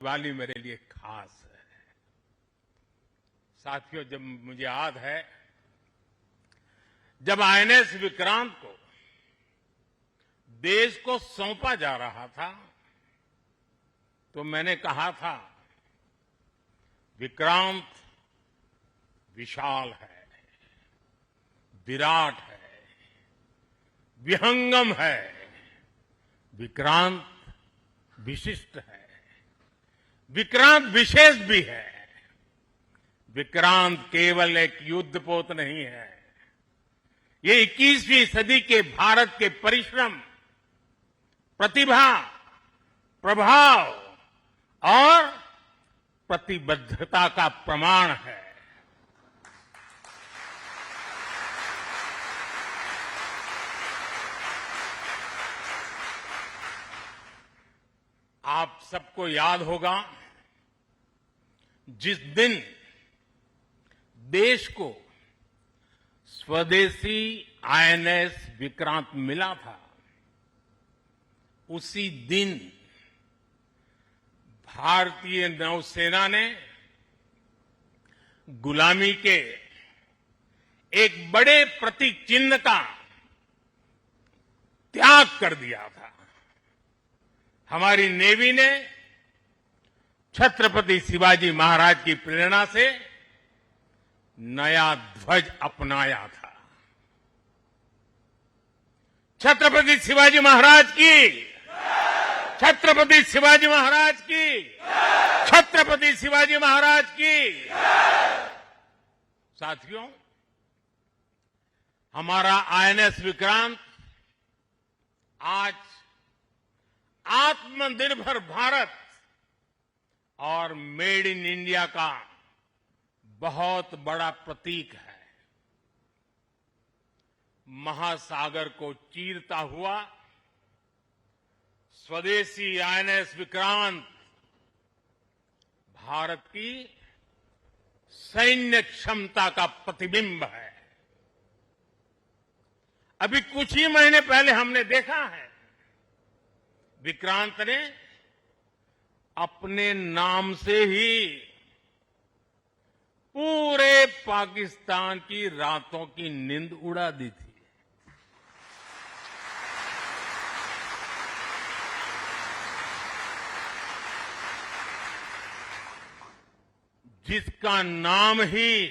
दिवाली मेरे लिए खास है। साथियों, जब मुझे याद है जब आईएनएस विक्रांत को देश को सौंपा जा रहा था तो मैंने कहा था विक्रांत विशाल है, विराट है, विहंगम है, विक्रांत विशिष्ट है, विक्रांत विशेष भी है। विक्रांत केवल एक युद्धपोत नहीं है, ये 21वीं सदी के भारत के परिश्रम, प्रतिभा, प्रभाव और प्रतिबद्धता का प्रमाण है। आप सबको याद होगा जिस दिन देश को स्वदेशी आईएनएस विक्रांत मिला था, उसी दिन भारतीय नौसेना ने गुलामी के एक बड़े प्रतीक चिन्ह का त्याग कर दिया था। हमारी नेवी ने छत्रपति शिवाजी महाराज की प्रेरणा से नया ध्वज अपनाया था। छत्रपति शिवाजी महाराज की, छत्रपति शिवाजी महाराज की, छत्रपति शिवाजी महाराज की। साथियों, हमारा आईएनएस विक्रांत आज आत्मनिर्भर भारत और मेड इन इंडिया का बहुत बड़ा प्रतीक है। महासागर को चीरता हुआ स्वदेशी आईएनएस विक्रांत भारत की सैन्य क्षमता का प्रतिबिंब है। अभी कुछ ही महीने पहले हमने देखा है विक्रांत ने अपने नाम से ही पूरे पाकिस्तान की रातों की नींद उड़ा दी थी। जिसका नाम ही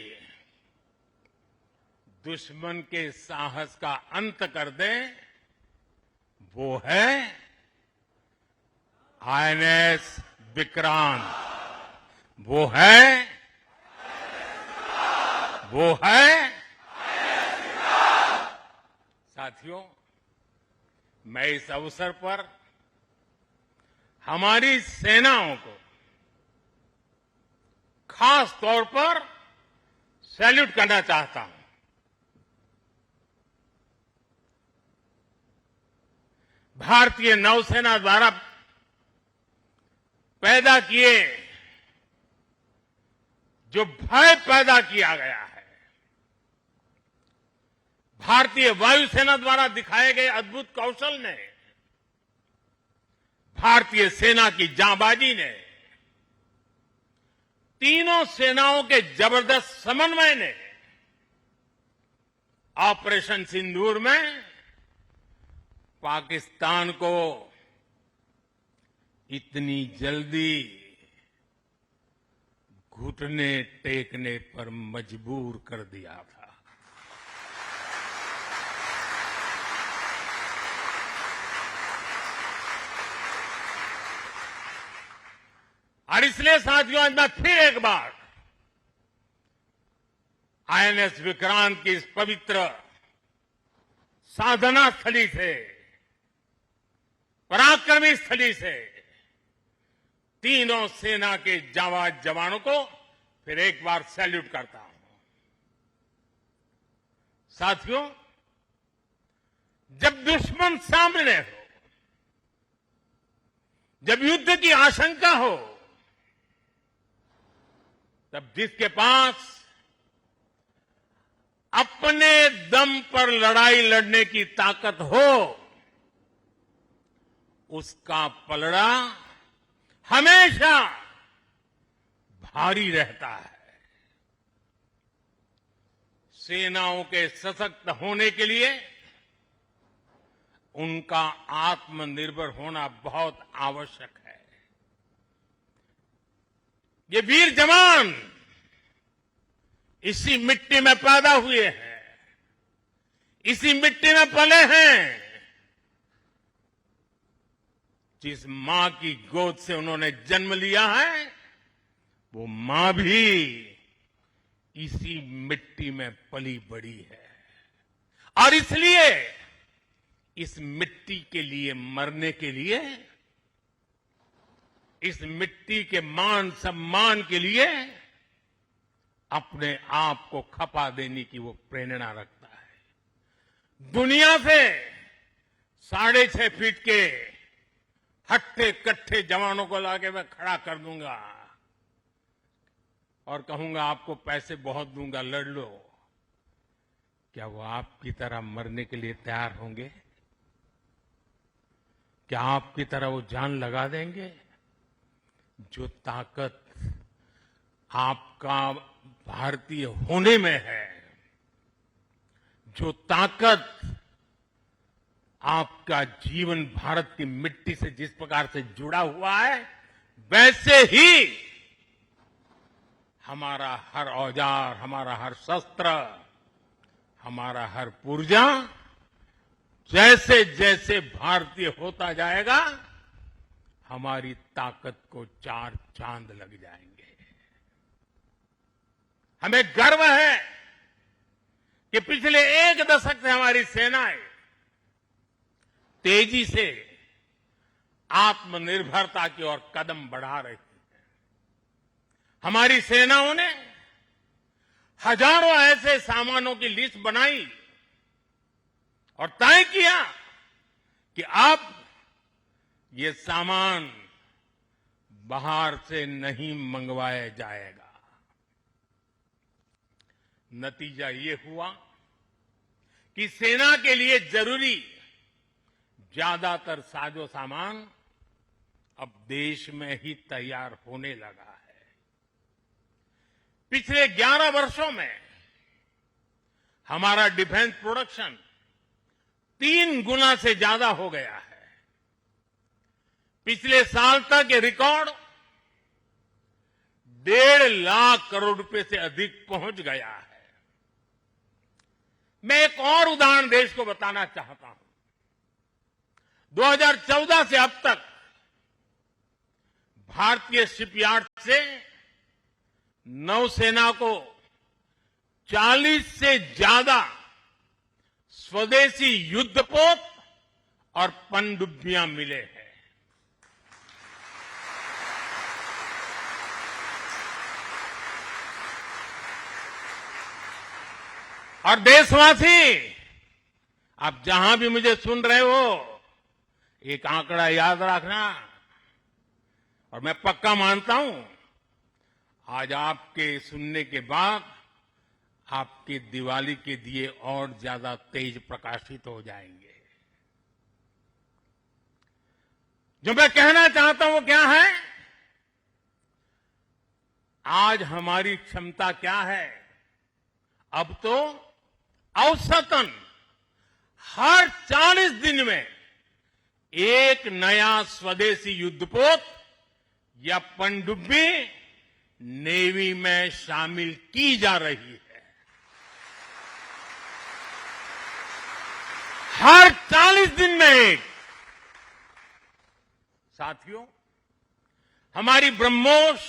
दुश्मन के साहस का अंत कर दे, वो है आईएनएस विक्रांत। वो है साथियों, मैं इस अवसर पर हमारी सेनाओं को खास तौर पर सैल्यूट करना चाहता हूं। भारतीय नौसेना द्वारा पैदा किए जो भय पैदा किया गया है, भारतीय वायुसेना द्वारा दिखाए गए अद्भुत कौशल ने, भारतीय सेना की जांबाजी ने, तीनों सेनाओं के जबरदस्त समन्वय ने ऑपरेशन सिंदूर में पाकिस्तान को इतनी जल्दी घुटने टेकने पर मजबूर कर दिया था। और इसलिए साथियों, आज मैं फिर एक बार आईएनएस विक्रांत की इस पवित्र साधना स्थली से, पराक्रमी स्थली से तीनों सेना के जांबाज जवानों को फिर एक बार सैल्यूट करता हूं। साथियों, जब दुश्मन सामने हो, जब युद्ध की आशंका हो, तब जिसके पास अपने दम पर लड़ाई लड़ने की ताकत हो, उसका पलड़ा हमेशा भारी रहता है। सेनाओं के सशक्त होने के लिए उनका आत्मनिर्भर होना बहुत आवश्यक है। ये वीर जवान इसी मिट्टी में पैदा हुए हैं, इसी मिट्टी में पले हैं। जिस मां की गोद से उन्होंने जन्म लिया है, वो मां भी इसी मिट्टी में पली बड़ी है। और इसलिए इस मिट्टी के लिए मरने के लिए, इस मिट्टी के मान सम्मान के लिए अपने आप को खपा देने की वो प्रेरणा रखता है। दुनिया से 6.5 फीट के हट्टे कट्टे जवानों को लाके मैं खड़ा कर दूंगा और कहूंगा आपको पैसे बहुत दूंगा, लड़ लो। क्या वो आपकी तरह मरने के लिए तैयार होंगे? क्या आपकी तरह वो जान लगा देंगे? जो ताकत आपका भारतीय होने में है, जो ताकत आपका जीवन भारत की मिट्टी से जिस प्रकार से जुड़ा हुआ है, वैसे ही हमारा हर औजार, हमारा हर शस्त्र, हमारा हर पुर्जा जैसे जैसे भारतीय होता जाएगा, हमारी ताकत को 4 चांद लग जाएंगे। हमें गर्व है कि पिछले 1 दशक से हमारी सेनाएं तेजी से आत्मनिर्भरता की ओर कदम बढ़ा रही है। हमारी सेनाओं ने हजारों ऐसे सामानों की लिस्ट बनाई और तय किया कि अब ये सामान बाहर से नहीं मंगवाया जाएगा। नतीजा ये हुआ कि सेना के लिए जरूरी ज्यादातर साजो सामान अब देश में ही तैयार होने लगा है। पिछले 11 वर्षों में हमारा डिफेंस प्रोडक्शन 3 गुना से ज्यादा हो गया है। पिछले साल तक ये रिकॉर्ड 1.5 लाख करोड़ रुपए से अधिक पहुंच गया है। मैं एक और उदाहरण देश को बताना चाहता हूं। 2014 से अब तक भारतीय शिपयार्ड से नौसेना को 40 से ज्यादा स्वदेशी युद्धपोत और पनडुब्बियां मिले हैं। और देशवासी, आप जहां भी मुझे सुन रहे हो, एक आंकड़ा याद रखना। और मैं पक्का मानता हूं, आज आपके सुनने के बाद आपके दिवाली के दिए और ज्यादा तेज प्रकाशित हो जाएंगे। जो मैं कहना चाहता हूं वो क्या है? आज हमारी क्षमता क्या है? अब तो औसतन हर 40 दिन में एक नया स्वदेशी युद्धपोत या पनडुब्बी नेवी में शामिल की जा रही है। हर 40 दिन में एक। साथियों, हमारी ब्रह्मोस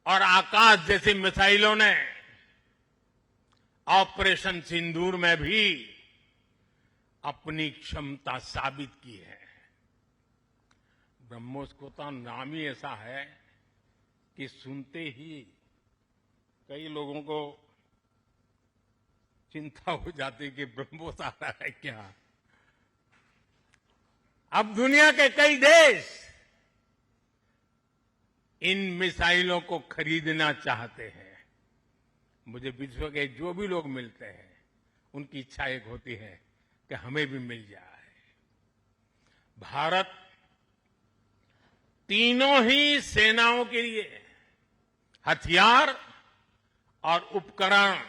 और आकाश जैसी मिसाइलों ने ऑपरेशन सिंदूर में भी अपनी क्षमता साबित की है। ब्रह्मोस को तो नाम ही ऐसा है कि सुनते ही कई लोगों को चिंता हो जाती कि ब्रह्मोस आ रहा है क्या। अब दुनिया के कई देश इन मिसाइलों को खरीदना चाहते हैं। मुझे विश्व के जो भी लोग मिलते हैं, उनकी इच्छा एक होती है कि हमें भी मिल जाए। भारत तीनों ही सेनाओं के लिए हथियार और उपकरण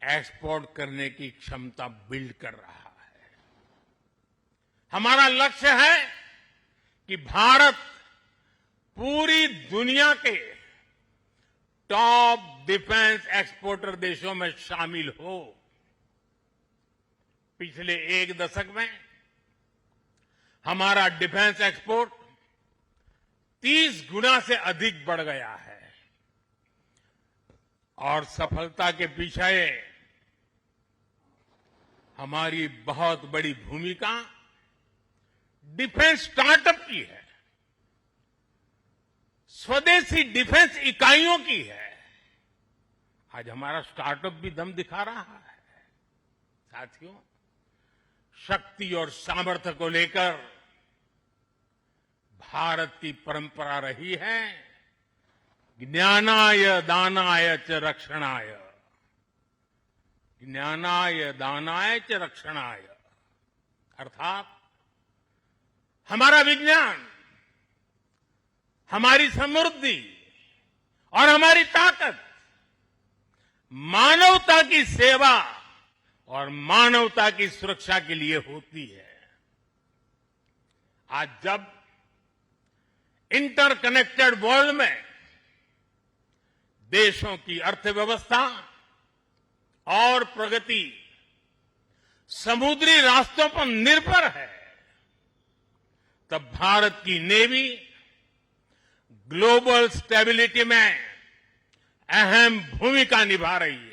एक्सपोर्ट करने की क्षमता बिल्ड कर रहा है। हमारा लक्ष्य है कि भारत पूरी दुनिया के टॉप डिफेंस एक्सपोर्टर देशों में शामिल हो। पिछले एक दशक में हमारा डिफेंस एक्सपोर्ट 30 गुना से अधिक बढ़ गया है और सफलता के पीछे हमारी बहुत बड़ी भूमिका डिफेंस स्टार्टअप की है, स्वदेशी डिफेंस इकाइयों की है। आज हमारा स्टार्टअप भी दम दिखा रहा है। साथियों, शक्ति और सामर्थ्य को लेकर भारत की परंपरा रही है ज्ञानाय दानाय च रक्षणाय, ज्ञानाय दानाय च रक्षणाय, अर्थात हमारा विज्ञान, हमारी समृद्धि और हमारी ताकत मानवता की सेवा और मानवता की सुरक्षा के लिए होती है। आज जब इंटरकनेक्टेड वर्ल्ड में देशों की अर्थव्यवस्था और प्रगति समुद्री रास्तों पर निर्भर है, तब भारत की नेवी ग्लोबल स्टेबिलिटी में अहम भूमिका निभा रही है।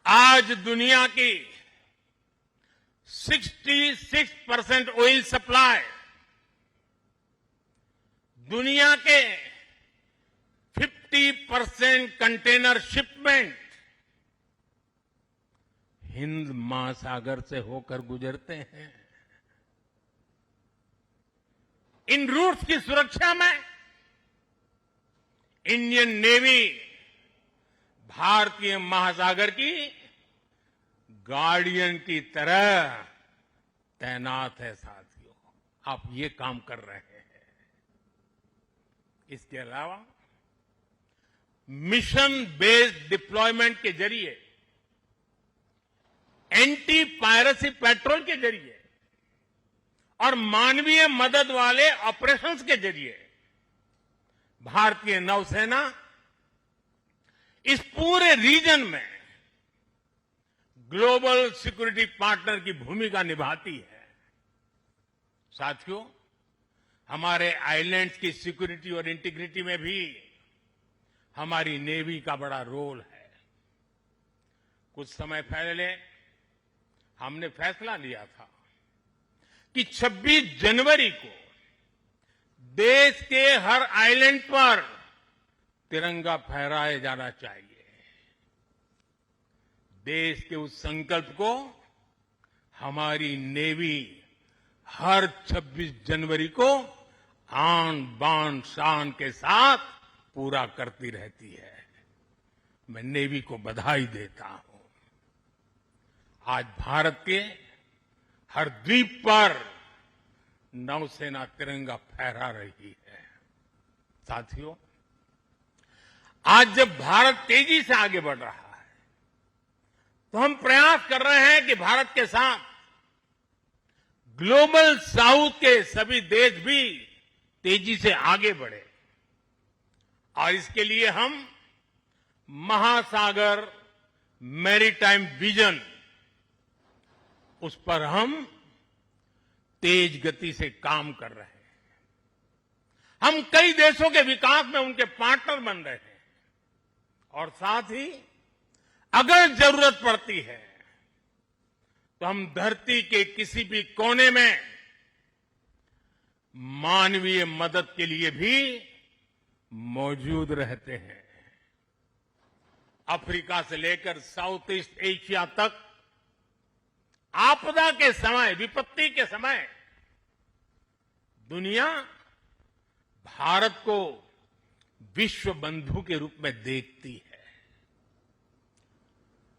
आज दुनिया की 66% ऑयल सप्लाई, दुनिया के 50% कंटेनर शिपमेंट हिंद महासागर से होकर गुजरते हैं। इन रूट्स की सुरक्षा में इंडियन नेवी भारतीय महासागर की गार्डियन की तरह तैनात है। साथियों, आप ये काम कर रहे हैं। इसके अलावा मिशन बेस्ड डिप्लॉयमेंट के जरिए, एंटी पायरेसी पेट्रोल के जरिए और मानवीय मदद वाले ऑपरेशंस के जरिए भारतीय नौसेना इस पूरे रीजन में ग्लोबल सिक्योरिटी पार्टनर की भूमिका निभाती है। साथियों, हमारे आइलैंड्स की सिक्योरिटी और इंटीग्रिटी में भी हमारी नेवी का बड़ा रोल है। कुछ समय पहले हमने फैसला लिया था कि 26 जनवरी को देश के हर आइलैंड पर तिरंगा फहराया जाना चाहिए। देश के उस संकल्प को हमारी नेवी हर 26 जनवरी को आन बान शान के साथ पूरा करती रहती है। मैं नेवी को बधाई देता हूं। आज भारत के हर द्वीप पर नौसेना तिरंगा फहरा रही है। साथियों, आज जब भारत तेजी से आगे बढ़ रहा है, तो हम प्रयास कर रहे हैं कि भारत के साथ ग्लोबल साउथ के सभी देश भी तेजी से आगे बढ़े और इसके लिए हम महासागर मैरीटाइम विजन, उस पर हम तेज गति से काम कर रहे हैं। हम कई देशों के विकास में उनके पार्टनर बन रहे हैं और साथ ही अगर जरूरत पड़ती है तो हम धरती के किसी भी कोने में मानवीय मदद के लिए भी मौजूद रहते हैं। अफ्रीका से लेकर साउथ ईस्ट एशिया तक आपदा के समय, विपत्ति के समय दुनिया भारत को विश्व बंधु के रूप में देखती है।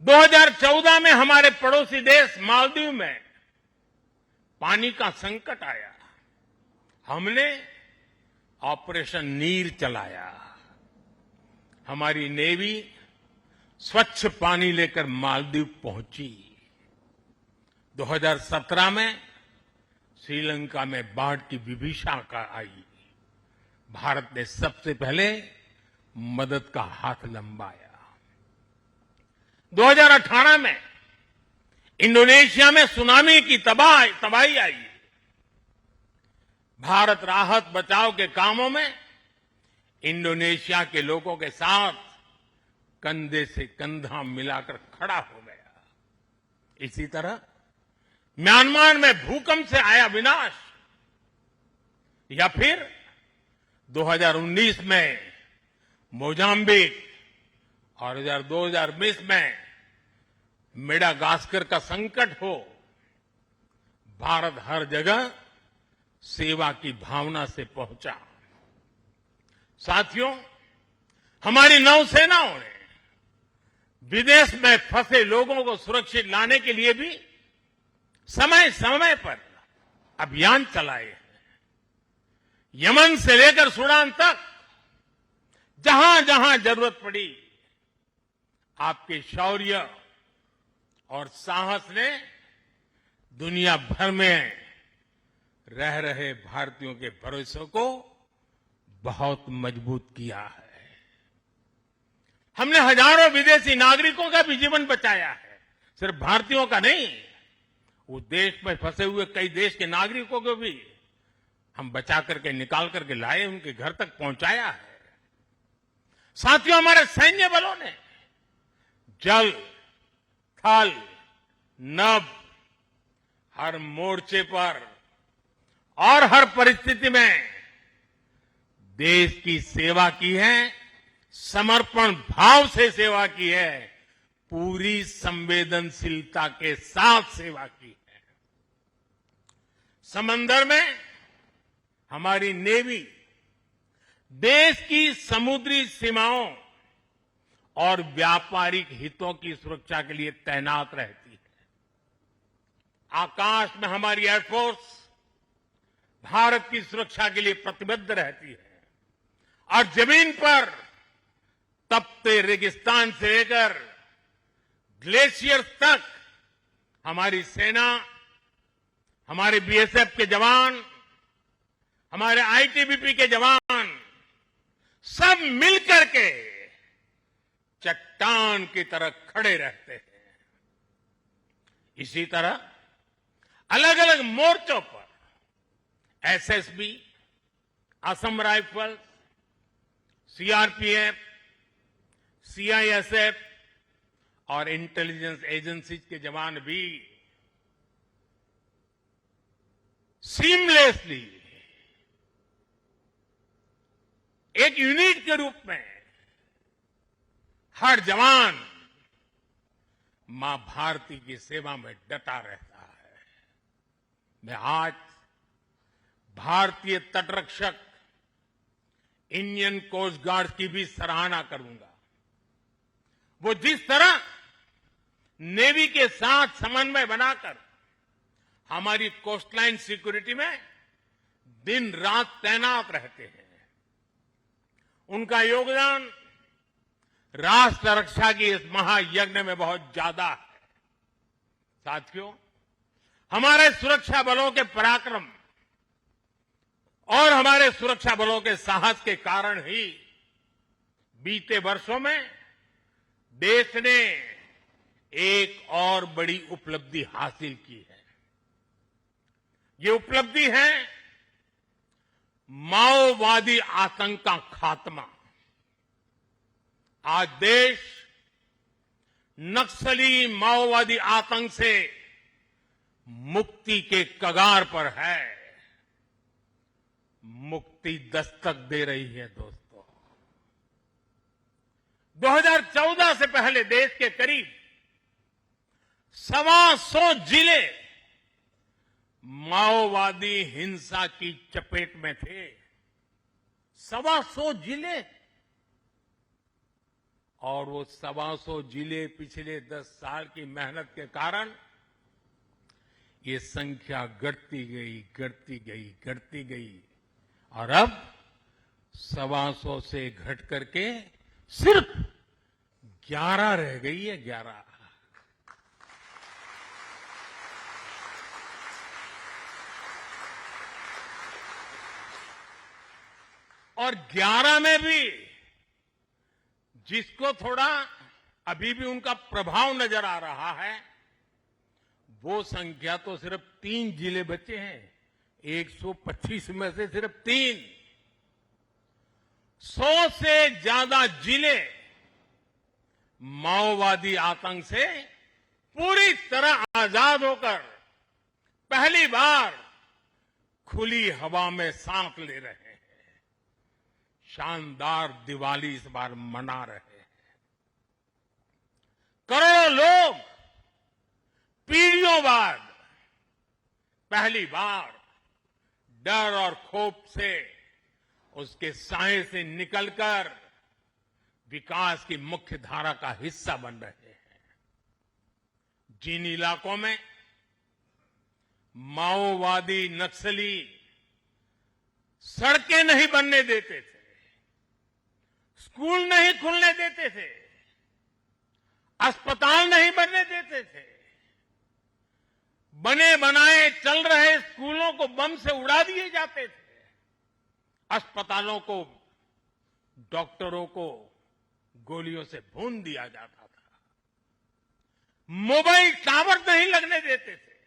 2014 में हमारे पड़ोसी देश मालदीव में पानी का संकट आया। हमने ऑपरेशन नीर चलाया। हमारी नेवी स्वच्छ पानी लेकर मालदीव पहुंची। 2017 में श्रीलंका में बाढ़ की विभीषिका आई। भारत ने सबसे पहले मदद का हाथ लंबाया। 2018 में इंडोनेशिया में सुनामी की तबाही आई। भारत राहत बचाव के कामों में इंडोनेशिया के लोगों के साथ कंधे से कंधा मिलाकर खड़ा हो गया। इसी तरह म्यांमार में भूकंप से आया विनाश, या फिर 2019 में मोजाम्बिक और 2020 में मेडागास्कर का संकट हो, भारत हर जगह सेवा की भावना से पहुंचा। साथियों, हमारी नौसेनाओं ने विदेश में फंसे लोगों को सुरक्षित लाने के लिए भी समय समय पर अभियान चलाए हैं। यमन से लेकर सूडान तक जहां जहां जरूरत पड़ी, आपके शौर्य और साहस ने दुनिया भर में रह रहे भारतीयों के भरोसे को बहुत मजबूत किया है। हमने हजारों विदेशी नागरिकों का भी जीवन बचाया है, सिर्फ भारतीयों का नहीं। उस देश में फंसे हुए कई देश के नागरिकों को भी हम बचा करके निकाल करके लाए, उनके घर तक पहुंचाया है। साथियों, हमारे सैन्य बलों ने जल, थल, नभ, हर मोर्चे पर और हर परिस्थिति में देश की सेवा की है, समर्पण भाव से सेवा की है, पूरी संवेदनशीलता के साथ सेवा की है। समंदर में हमारी नेवी देश की समुद्री सीमाओं और व्यापारिक हितों की सुरक्षा के लिए तैनात रहती है। आकाश में हमारी एयरफोर्स भारत की सुरक्षा के लिए प्रतिबद्ध रहती है, और जमीन पर तपते रेगिस्तान से लेकर ग्लेशियर तक हमारी सेना, हमारे बीएसएफ के जवान, हमारे आईटीबीपी के जवान सब मिलकर के चट्टान की तरह खड़े रहते हैं। इसी तरह अलग अलग मोर्चों पर SSB, Assam rifles, CRPF, CISF और इंटेलिजेंस एजेंसीज के जवान भी सीमलेसली एक यूनिट के रूप में हर जवान मां भारती की सेवा में डटा रहता है। मैं आज भारतीय तटरक्षक इंडियन कोस्ट गार्ड की भी सराहना करूंगा। वो जिस तरह नेवी के साथ समन्वय बनाकर हमारी कोस्टलाइन सिक्योरिटी में दिन रात तैनात रहते हैं, उनका योगदान राष्ट्र रक्षा की इस महायज्ञ में बहुत ज्यादा है। साथियों, हमारे सुरक्षा बलों के पराक्रम और हमारे सुरक्षा बलों के साहस के कारण ही बीते वर्षों में देश ने एक और बड़ी उपलब्धि हासिल की है। ये उपलब्धि है माओवादी आतंक का खात्मा। आज देश नक्सली माओवादी आतंक से मुक्ति के कगार पर है। मुक्ति दस्तक दे रही है। दोस्तों, 2014 से पहले देश के करीब 125 जिले माओवादी हिंसा की चपेट में थे। 125 जिले। और वो 125 जिले पिछले 10 साल की मेहनत के कारण ये संख्या घटती गई और अब 125 से घट करके सिर्फ 11 रह गई है। 11। और 11 में भी जिसको थोड़ा अभी भी उनका प्रभाव नजर आ रहा है, वो संख्या तो सिर्फ 3 जिले बचे हैं। 125 में से सिर्फ 3। 100 से ज्यादा जिले माओवादी आतंक से पूरी तरह आजाद होकर पहली बार खुली हवा में सांस ले रहे हैं। शानदार दिवाली इस बार मना रहे हैं। करोड़ों लोग पीढ़ियों बाद पहली बार डर और खौफ से उसके साए से निकलकर विकास की मुख्य धारा का हिस्सा बन रहे हैं। जिन इलाकों में माओवादी नक्सली सड़कें नहीं बनने देते थे, स्कूल नहीं खुलने देते थे, अस्पताल नहीं बनने देते थे, बने बनाए चल रहे स्कूलों को बम से उड़ा दिए जाते थे, अस्पतालों को, डॉक्टरों को गोलियों से भून दिया जाता था, मोबाइल टावर नहीं लगने देते थे,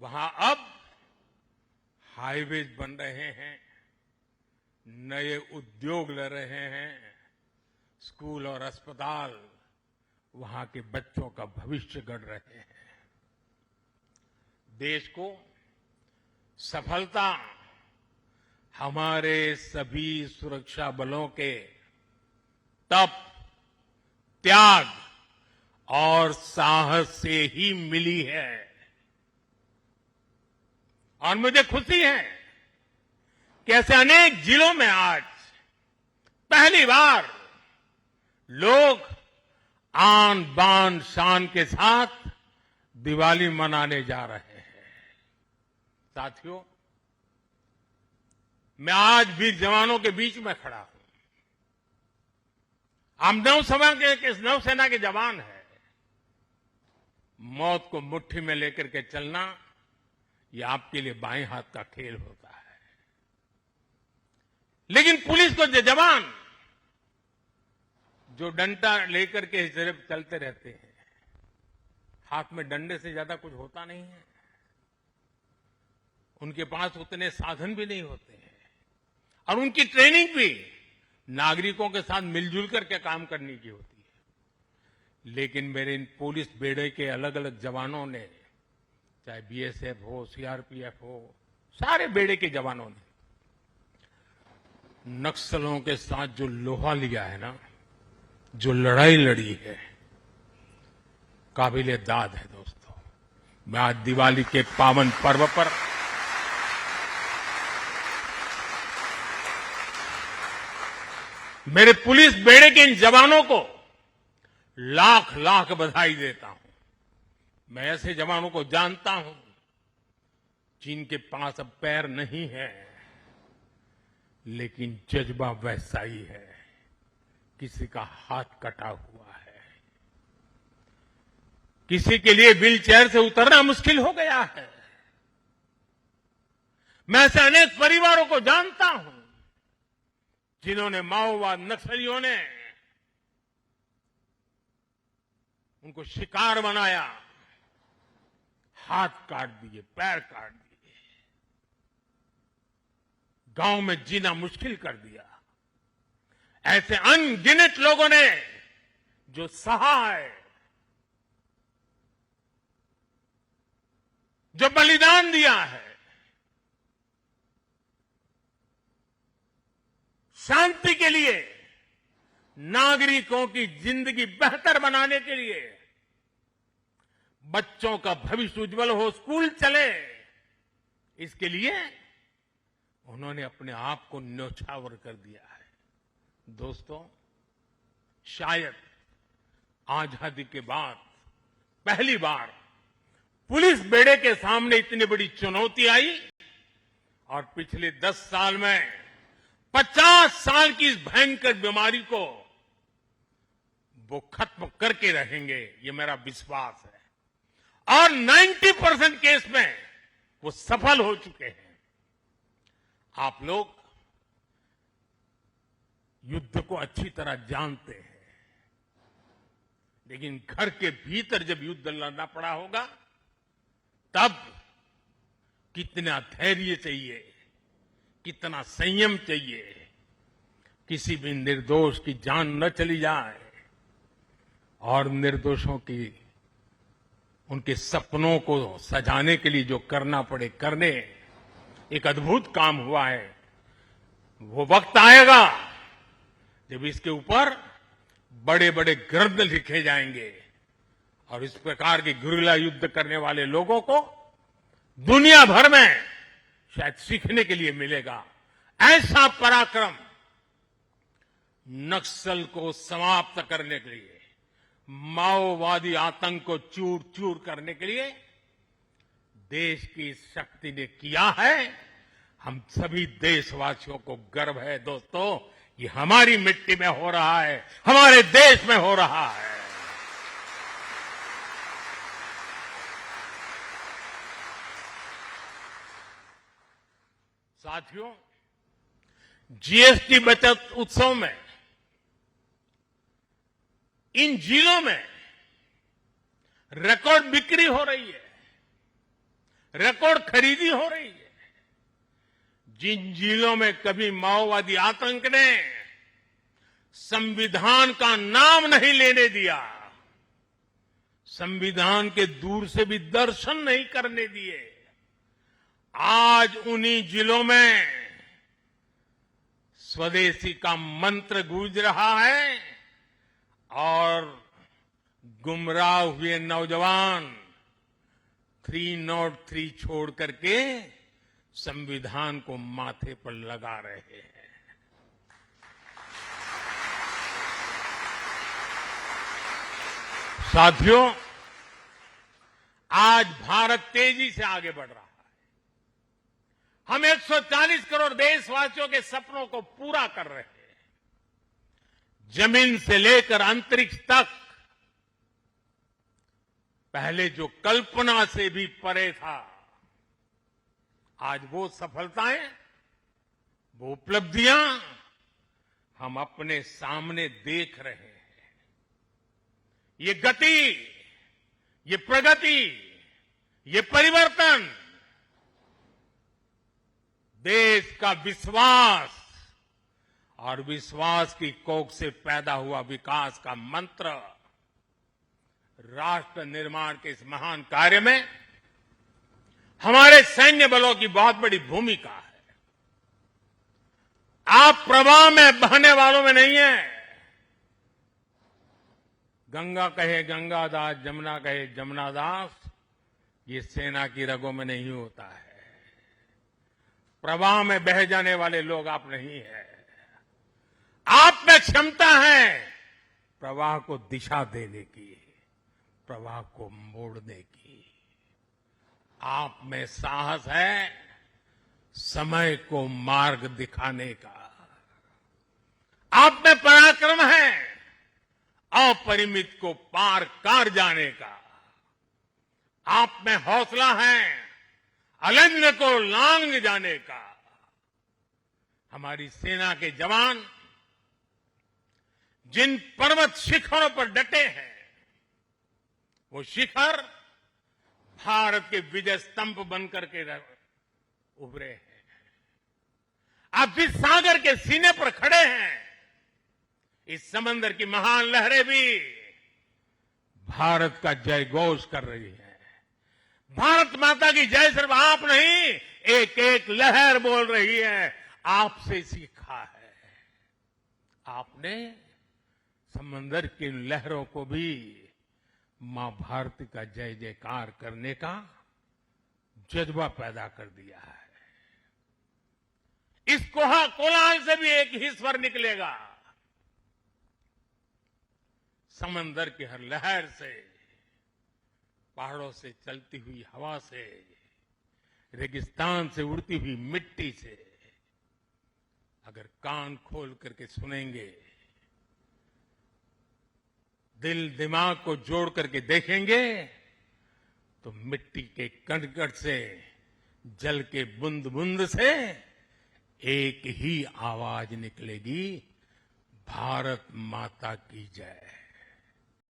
वहां अब हाईवेज बन रहे हैं, नए उद्योग ले रहे हैं, स्कूल और अस्पताल वहां के बच्चों का भविष्य गढ़ रहे हैं। देश को सफलता हमारे सभी सुरक्षा बलों के तप, त्याग और साहस से ही मिली है। और मुझे खुशी है कि ऐसे अनेक जिलों में आज पहली बार लोग आन बान शान के साथ दिवाली मनाने जा रहे हैं। साथियों, मैं आज वीर जवानों के बीच में खड़ा हूं। हम नौसेना के जवान हैं। मौत को मुट्ठी में लेकर के चलना, यह आपके लिए बाएं हाथ का खेल होता है। लेकिन पुलिस को जवान जो डंडा लेकर के सिर्फ चलते रहते हैं, हाथ में डंडे से ज्यादा कुछ होता नहीं है, उनके पास उतने साधन भी नहीं होते हैं और उनकी ट्रेनिंग भी नागरिकों के साथ मिलजुल करके काम करने की होती है। लेकिन मेरे इन पुलिस बेड़े के अलग अलग जवानों ने, चाहे बीएसएफ हो, सीआरपीएफ हो, सारे बेड़े के जवानों ने नक्सलों के साथ जो लोहा लिया है ना, जो लड़ाई लड़ी है, काबिले दाद है। दोस्तों, मैं आज दिवाली के पावन पर्व पर मेरे पुलिस बेड़े के इन जवानों को लाख लाख बधाई देता हूं। मैं ऐसे जवानों को जानता हूं जिनके पास अब पैर नहीं है, लेकिन जज्बा वैसा ही है। किसी का हाथ कटा हुआ है, किसी के लिए व्हील चेयर से उतरना मुश्किल हो गया है। मैं ऐसे अनेक परिवारों को जानता हूं जिन्होंने माओवाद नक्सलियों ने उनको शिकार बनाया, हाथ काट दिए, पैर काट दिए, गांव में जीना मुश्किल कर दिया। ऐसे अनगिनत लोगों ने जो सहा है, जो बलिदान दिया है, शांति के लिए, नागरिकों की जिंदगी बेहतर बनाने के लिए, बच्चों का भविष्य उज्जवल हो, स्कूल चले, इसके लिए उन्होंने अपने आप को न्यौछावर कर दिया है। दोस्तों, शायद आजादी के बाद पहली बार पुलिस बेड़े के सामने इतनी बड़ी चुनौती आई और पिछले 10 साल में 50 साल की इस भयंकर बीमारी को वो खत्म करके रहेंगे, ये मेरा विश्वास है। और 90% केस में वो सफल हो चुके हैं। आप लोग युद्ध को अच्छी तरह जानते हैं, लेकिन घर के भीतर जब युद्ध लड़ना पड़ा होगा तब कितना धैर्य चाहिए, कितना संयम चाहिए, किसी भी निर्दोष की जान न चली जाए और निर्दोषों की उनके सपनों को सजाने के लिए जो करना पड़े करने। एक अद्भुत काम हुआ है। वो वक्त आएगा जब इसके ऊपर बड़े बड़े ग्रंथ लिखे जाएंगे और इस प्रकार के गुरिल्ला युद्ध करने वाले लोगों को दुनिया भर में शायद सीखने के लिए मिलेगा। ऐसा पराक्रम नक्सल को समाप्त करने के लिए, माओवादी आतंक को चूर चूर करने के लिए देश की शक्ति ने किया है। हम सभी देशवासियों को गर्व है दोस्तों, ये हमारी मिट्टी में हो रहा है, हमारे देश में हो रहा है। साथियों, जीएसटी बचत उत्सव में इन जिलों में रिकॉर्ड बिक्री हो रही है, रिकॉर्ड खरीदी हो रही है। जिन जिलों में कभी माओवादी आतंक ने संविधान का नाम नहीं लेने दिया, संविधान के दूर से भी दर्शन नहीं करने दिए, आज उन्हीं जिलों में स्वदेशी का मंत्र गूंज रहा है और गुमराह हुए नौजवान 303 छोड़ करके संविधान को माथे पर लगा रहे हैं। साथियों, आज भारत तेजी से आगे बढ़ रहा है। हम 140 करोड़ देशवासियों के सपनों को पूरा कर रहे हैं। जमीन से लेकर अंतरिक्ष तक, पहले जो कल्पना से भी परे था, आज वो सफलताएं, वो उपलब्धियां हम अपने सामने देख रहे हैं। ये गति, ये प्रगति, ये परिवर्तन देश का विश्वास और विश्वास की कोख से पैदा हुआ विकास का मंत्र, राष्ट्र निर्माण के इस महान कार्य में हमारे सैन्य बलों की बहुत बड़ी भूमिका है। आप प्रवाह में बहने वालों में नहीं है। गंगा कहे गंगादास, जमुना कहे जमुनादास, ये सेना की रगों में नहीं होता है। प्रवाह में बह जाने वाले लोग आप नहीं है। आप में क्षमता है प्रवाह को दिशा देने की, प्रवाह को मोड़ने की। आप में साहस है समय को मार्ग दिखाने का। आप में पराक्रम है अपरिमित को पार कर जाने का। आप में हौसला है अलिंद को लांग जाने का। हमारी सेना के जवान जिन पर्वत शिखरों पर डटे हैं, वो शिखर भारत के विजय स्तंभ बनकर के उभरे हैं। आप जिस सागर के सीने पर खड़े हैं, इस समंदर की महान लहरें भी भारत का जय घोष कर रही है। भारत माता की जय सिर्फ आप नहीं, एक एक लहर बोल रही है। आपसे सीखा है। आपने समंदर की लहरों को भी मां भारती का जय जयकार करने का जज्बा पैदा कर दिया है। इस कोलाहल से भी एक ही स्वर निकलेगा, समंदर की हर लहर से, पहाड़ों से चलती हुई हवा से, रेगिस्तान से उड़ती हुई मिट्टी से अगर कान खोल करके सुनेंगे, दिल दिमाग को जोड़ करके देखेंगे, तो मिट्टी के कण कण से, जल के बूंद बूंद से एक ही आवाज निकलेगी, भारत माता की जय।